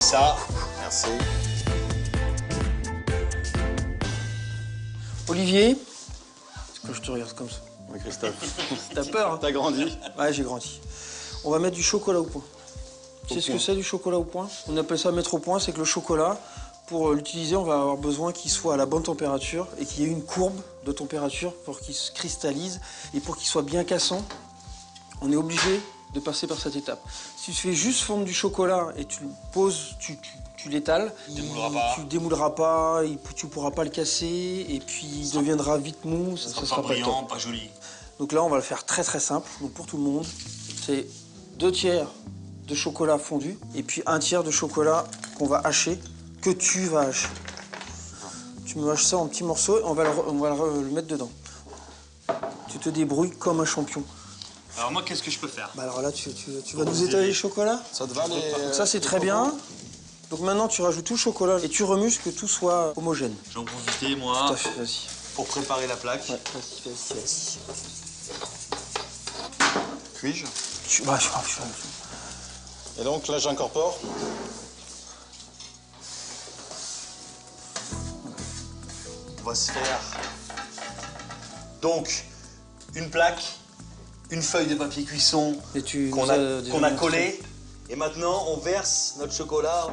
Ça, merci. Olivier, est-ce que je te regarde comme ça? Oui, Christophe. T'as peur, hein? T'as grandi? Ouais, j'ai grandi. On va mettre du chocolat au point. Tu sais ce que c'est du chocolat au point? On appelle ça mettre au point, c'est que le chocolat, pour l'utiliser, on va avoir besoin qu'il soit à la bonne température et qu'il y ait une courbe de température pour qu'il se cristallise et pour qu'il soit bien cassant. On est obligé de passer par cette étape. Si tu fais juste fondre du chocolat et tu le poses, tu l'étales, tu démouleras pas, tu pourras pas le casser et puis il deviendra vite mou, ça sera pas brillant, top. pas joli. Donc là, on va le faire très très simple. Donc pour tout le monde, c'est 2 tiers de chocolat fondu et puis 1 tiers de chocolat qu'on va hacher, que tu vas hacher. Tu me haches ça en petits morceaux et on va le mettre dedans. Tu te débrouilles comme un champion. Alors moi, qu'est-ce que je peux faire? Bah alors là, tu vas nous étaler le chocolat. Ça te va les... Donc ça, c'est très bien. Donc maintenant, tu rajoutes tout le chocolat et tu remues que tout soit homogène. J'en profite, moi, Tout à fait, vas-y. pour préparer la plaque. Ouais, vas-y. Puis-je? Ouais, Et donc là, j'incorpore. On va se faire donc une plaque, une feuille de papier cuisson qu'on a collée. Et maintenant, on verse notre chocolat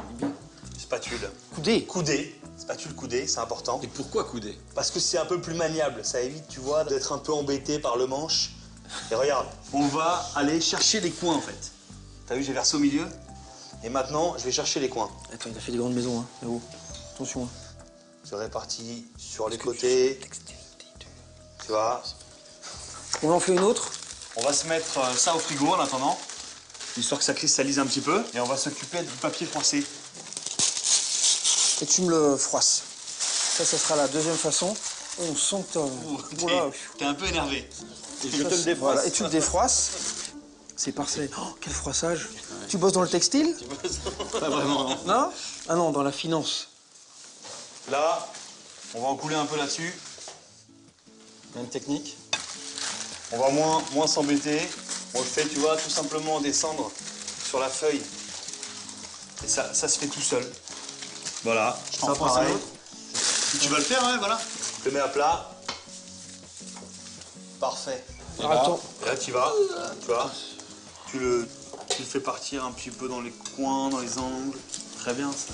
spatule. Coudé. Spatule coudée, c'est important. Et pourquoi couder? Parce que c'est un peu plus maniable. Ça évite, tu vois, d'être un peu embêté par le manche. Et regarde, on va aller chercher les coins, en fait. T'as vu, j'ai versé au milieu. Et maintenant, je vais chercher les coins. Attends, il a fait des grandes maisons, hein, là-haut. Attention, hein. Je répartis sur les côtés. Tu vois. On en fait une autre. On va se mettre ça au frigo en attendant, histoire que ça cristallise un petit peu. Et on va s'occuper du papier froissé. Et tu me le froisses. Ça sera la deuxième façon. On sent que T'es un peu énervé. Et je te le défroisse. Voilà, et tu le défroisses. C'est parfait. Oh, quel froissage. Ouais. Tu bosses dans le textile? Pas vraiment, non. Non? Ah non, dans la finance. Là, on va en couler un peu là-dessus. Même technique. On va moins s'embêter. On le fait, tu vois, tout simplement descendre sur la feuille. Et ça se fait tout seul. Voilà, ça pareil. Tu vas le faire, ouais, voilà. Je le mets à plat. Parfait. Alors, attends. Et là, tu vas, tu vois. Tu le fais partir un petit peu dans les coins, dans les angles. Très bien, ça.